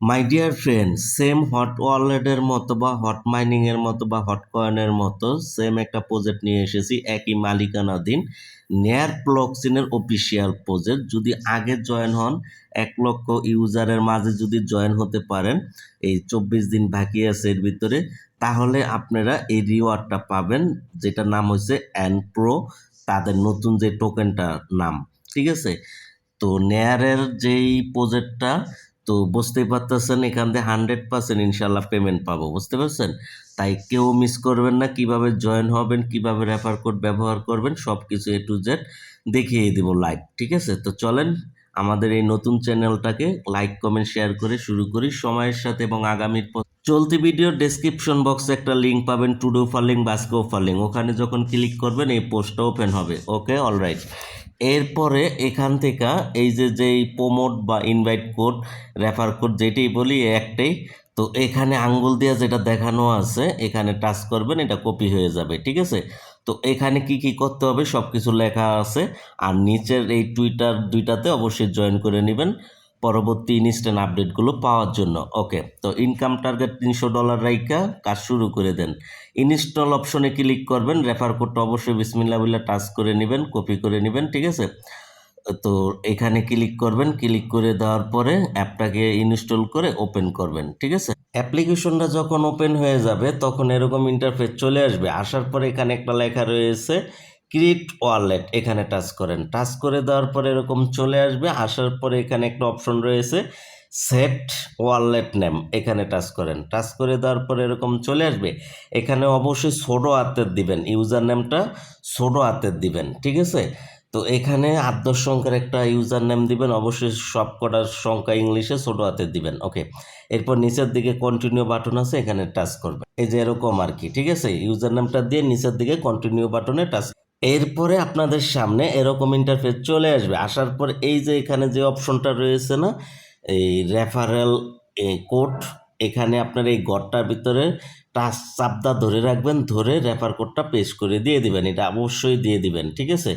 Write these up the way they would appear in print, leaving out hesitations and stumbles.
My dear friend, same hot ওয়ালেটের মতো বা হট মাইনিং এর মতো বা হট কয়েনের মতো সেম একটা প্রজেক্ট নিয়ে এসেছি, একই মালিকানাধীন নেয়ার ব্লকচেনের অফিসিয়াল প্রজেক্ট। যদি আগে জয়েন হন, 1 লক্ষ ইউজারের মাঝে যদি জয়েন হতে পারেন, এই 24 দিন বাকি আছে এর ভিতরে, তাহলে আপনারা এই রিওয়ার্ডটা পাবেন, যেটা নাম হচ্ছে প্রো, তাদের নতুন যে টোকেনটা নাম। ঠিক আছে, তো নেয়ারের যেই প্রজেক্টটা, তো বুঝতেই পারতেছেন এখান থেকে 100% ইনশাল্লাহ পেমেন্ট পাবো, বুঝতে পারছেন? তাই কেউ মিস করবেন না, কিভাবে জয়েন হবেন, কিভাবে রেফার কোড ব্যবহার করবেন, সব কিছু A to Z দেখিয়ে দিব লাইভ। ঠিক আছে, তো চলেন আমাদের এই নতুন চ্যানেলটাকে লাইক কমেন্ট শেয়ার করে শুরু করি সময়ের সাথে এবং আগামীর পথ। চলতি ভিডিওর ডেসক্রিপশন বক্সে একটা লিঙ্ক পাবেন, টুডে অফার লিঙ্ক, বাস্কে অফার লিঙ্ক। ওখানে যখন ক্লিক করবেন এই পোস্টটা ওপেন হবে। ওকে, অলরাইট। এরপরে এখান থেকে এই যেই প্রমোট বা ইনভাইট কোড, রেফার কোড যেটাই বলি একটাই, তো এখানে আঙ্গুল দিয়ে যেটা দেখানো আছে এখানে টাচ করবেন, এটা কপি হয়ে যাবে। ঠিক আছে, তো এখানে কি কি করতে হবে সব কিছু লেখা আছে। আর নিচের এই টুইটার দুইটাতে অবশ্যই জয়েন করে নেবেন পরবর্তী ইনস্ট্যান্ট আপডেটগুলো পাওয়ার জন্য। ওকে, তো ইনকাম টার্গেট $300 রাইকা কাজ শুরু করে দেন। ইনস্টল অপশনে ক্লিক করবেন, রেফার কোডটা অবশ্যই বিসমিল্লাহ বলে টাচ করে নেবেন, কপি করে নেবেন। ঠিক আছে, তো এখানে ক্লিক করবেন, ক্লিক করে দেওয়ার পরে অ্যাপটাকে ইনস্টল করে ওপেন করবেন। ঠিক আছে, অ্যাপ্লিকেশনটা যখন ওপেন হয়ে যাবে তখন এরকম ইন্টারফেস চলে আসবে। আসার পরে এখানে একটা লেখা রয়েছে ক্রিয়েট ওয়ালেট, এখানে টাচ করেন। টাচ করে দেওয়ার পরে এরকম চলে আসবে। আসার পরে এখানে একটা অপশন রয়েছে সেট ওয়ালেট নেম, এখানে টাচ করেন। টাচ করে দেওয়ার পরে এরকম চলে আসবে। এখানে অবশ্যই ছোটো হাতের দিবেন, ইউজার নেমটা ছোটো হাতের দিবেন। ঠিক আছে, তো এখানে 8-10 সংখ্যার একটা ইউজার নেম দিবেন, অবশ্যই সব কটার সংখ্যা ইংলিশে ছোটো হাতের দিবেন। ওকে, এরপর নিচের দিকে কন্টিনিউ বাটন আছে, এখানে টাচ করবেন। এই যে এরকম আর কি। ঠিক আছে, ইউজার নেমটা দিয়ে নিচের দিকে কন্টিনিউ বাটনে টাচ। এরপরে আপনাদের সামনে এরকম ইন্টারফেস চলে আসবে। আসার পর এই যে এখানে যে অপশনটা রয়েছে না, এই রেফারেল কোড, এখানে আপনার এই ঘরটার ভিতরে টাচ চাপদা ধরে রাখবেন, ধরে রেফার কোডটা পেস্ট করে দিয়ে দিবেন। এটা অবশ্যই দিয়ে দিবেন। ঠিক আছে,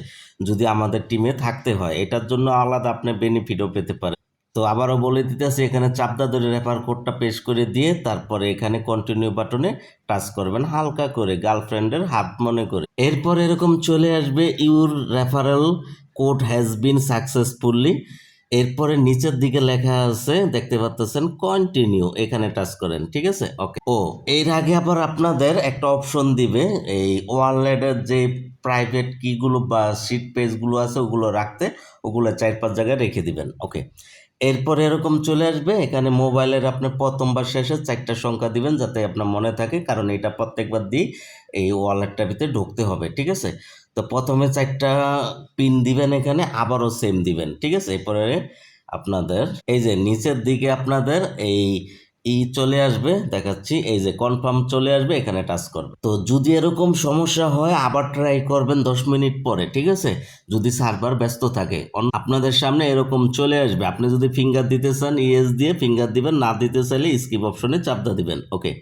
যদি আমাদের টিমে থাকতে হয়, এটার জন্য আলাদা আপনি বেনিফিটও পেতে পারেন। তো আবারও বলে দিতেছি, এখানে চাপদা ধরে রেফার কোডটা পেস্ট করে দিয়ে তারপরে এখানে কন্টিনিউ বাটনে টাচ করবেন, হালকা করে গার্লফ্রেন্ডের হাত মনে করে। এরপর এরকম চলে আসবে your referral code has been successfully. এরপরে নিচের দিকে লেখা আছে, দেখতে পাচ্ছেন কন্টিনিউ, এখানে টাচ করেন। ঠিক আছে, ওকে। এর আগে আবার আপনাদের একটা অপশন দিবে এই ওয়ালেটের যে প্রাইভেট কিগুলো বা শিট পেজগুলো আছে ওগুলো রাখতে, ওগুলো 4-5 জায়গায় রেখে দিবেন। ওকে, এরপর এরকম চলে আসবে। এখানে মোবাইলের আপনি প্রথমবার শেষে 4টা সংখ্যা দিবেন যাতে আপনার মনে থাকে, কারণ এটা প্রত্যেকবার দিয়ে এই ওয়ালেটটার ভিতরে ঢুকতে হবে। ঠিক আছে, তো প্রথমে 4টা পিন দিবেন, এখানে আবারও সেম দিবেন। ঠিক আছে, এরপরে আপনাদের এই যে নিচের দিকে আপনাদের এই চলে আসবে, দেখাচ্ছি, এই যে কনফার্ম চলে আসবে, এখানে টাচ করবে। তো যদি এরকম সমস্যা হয় আবার ট্রাই করবেন 10 মিনিট পরে। ঠিক আছে, যদি সার্ভার ব্যস্ত থাকে আপনাদের সামনে এরকম চলে আসবে। আপনি যদি ফিঙ্গার দিতে চান ইয়েস দিয়ে ফিঙ্গার দিবেন, না দিতে চাইলে স্কিপ অপশনে চাপদা দিবেন। ওকে,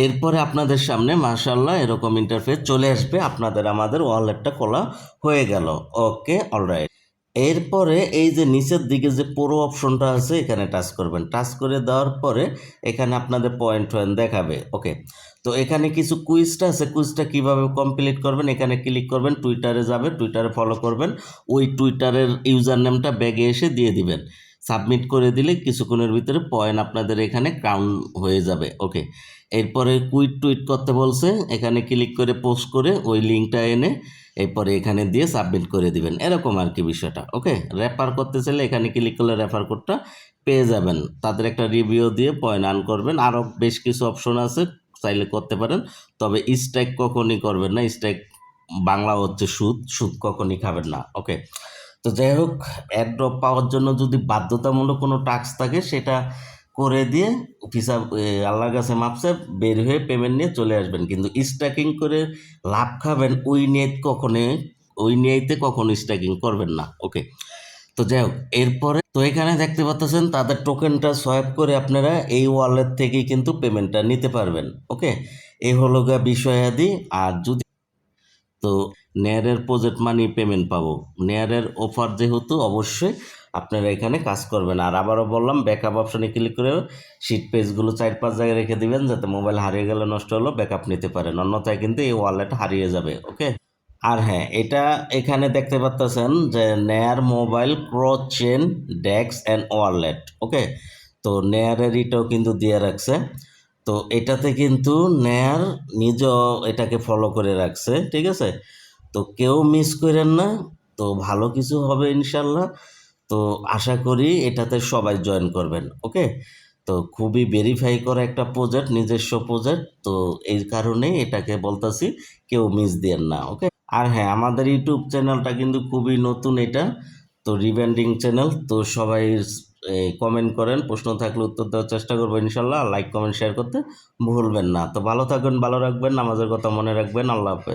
এরপরে আপনাদের সামনে মাশাআল্লাহ এরকম ইন্টারফেস চলে আসবে। আপনাদের আমাদের ওয়ালেটটা খোলা হয়ে গেল। ওকে, অলরাইট। এরপরে এই যে নিচের দিকে যে পুরো অপশনটা আছে এখানে টাচ করবেন। টাচ করে দেওয়ার পরে এখানে আপনাদের পয়েন্ট দেখাবে। ওকে, তো এখানে কিছু কুইজটা আছে, কুইজটা কিভাবে কমপ্লিট করবেন, এখানে ক্লিক করবেন, টুইটারে যাবে, টুইটারে ফলো করবেন, ওই টুইটারের ইউজার নেমটা ব্যাগে এসে দিয়ে দিবেন। সাবমিট করে দিলে কিছুক্ষণের ভিতরে পয়েন্ট আপনাদের এখানে কাউন্ট হয়ে যাবে। ওকে, এরপরে কুইট টুইট করতে বলছে, এখানে ক্লিক করে পোস্ট করে ওই লিঙ্কটা এনে এরপরে এখানে দিয়ে সাবমিট করে দিবেন, এরকম আর কি বিষয়টা। ওকে, রেফার করতে চাইলে এখানে ক্লিক করলে রেফার কোডটা পেয়ে যাবেন। তাদের একটা রিভিউ দিয়ে পয়েন্ট আর্ন করবেন। আরও বেশ কিছু অপশন আছে, চাইলে করতে পারেন, তবে স্ট্রাইক কখনই করবেন না। স্ট্রাইক বাংলা হচ্ছে সুদ, সুদ কখনই খাবেন না। ওকে, তো যাই হোক, অ্যাড্রপ পাওয়ার জন্য যদি বাধ্যতামূলক কোনো টাস্ক থাকে সেটা করে দিয়ে হিসাব আল্লাহর কাছে মাপসে বের হয়ে পেমেন্ট নিয়ে চলে আসবেন। কিন্তু স্ট্যাকিং করে লাভ খাবেন ওই নিয়েতে কখনো স্ট্যাকিং করবেন না। ওকে, তো যাই হোক, এরপরে তো এখানে দেখতে পাচ্ছেন তাদের টোকেনটা সোয়াইপ করে আপনারা এই ওয়ালেট থেকেই কিন্তু পেমেন্টটা নিতে পারবেন। ওকে, এই হলো গা বিষয়াদি। আর যদি তো নেয়ারের প্রজেক্ট মানি পেমেন্ট পাবো, নেয়ারের অফার যেহেতু অবশ্যই আপনারা এখানে কাজ করবেন। আর আবারও বললাম, ব্যাকআপ অপশনে ক্লিক করে শিট পেজগুলো 4-5 জায়গায় রেখে দিবেন, যাতে মোবাইল হারিয়ে গেলে, নষ্ট হলো, ব্যাকআপ নিতে পারেন, অন্যথায় কিন্তু এই ওয়ালেট হারিয়ে যাবে। ওকে। আর হ্যাঁ, এটা এখানে দেখতে পাচ্ছেন যে নেয়ার mobile cross chain desk and wallet. Okay. তো নেয়ারের এটাও কিন্তু দিয়ে রাখছে। তো এটাতে কিন্তু নেয়ার নিজেও এটাকে ফলো করে রাখছে, ঠিক আছে। তো কেউ মিস করেন না। তো ভালো কিছু হবে ইনশাল্লাহ। তো আশা করি এটাতে সবাই জয়েন করবেন। ওকে। তো খুবই ভেরিফাই করা একটা প্রজেক্ট, নিজস্ব প্রজেক্ট। তো এই কারণেই এটাকে বলতাছি, কেউ মিস দিয়েন না। ওকে। আর হ্যাঁ, আমাদের ইউটিউব চ্যানেলটা কিন্তু খুবই নতুন এটা। তো রিব্র্যান্ডিং চ্যানেল। তো সবাই কমেন্ট করেন, প্রশ্ন থাকলে উত্তর দেওয়ার চেষ্টা করবো ইনশাল্লাহ। লাইক কমেন্ট শেয়ার করতে ভুলবেন না। তো ভালো থাকবেন, ভালো রাখবেন, নামাজের কথা মনে রাখবেন। আল্লাহ হাফেজ।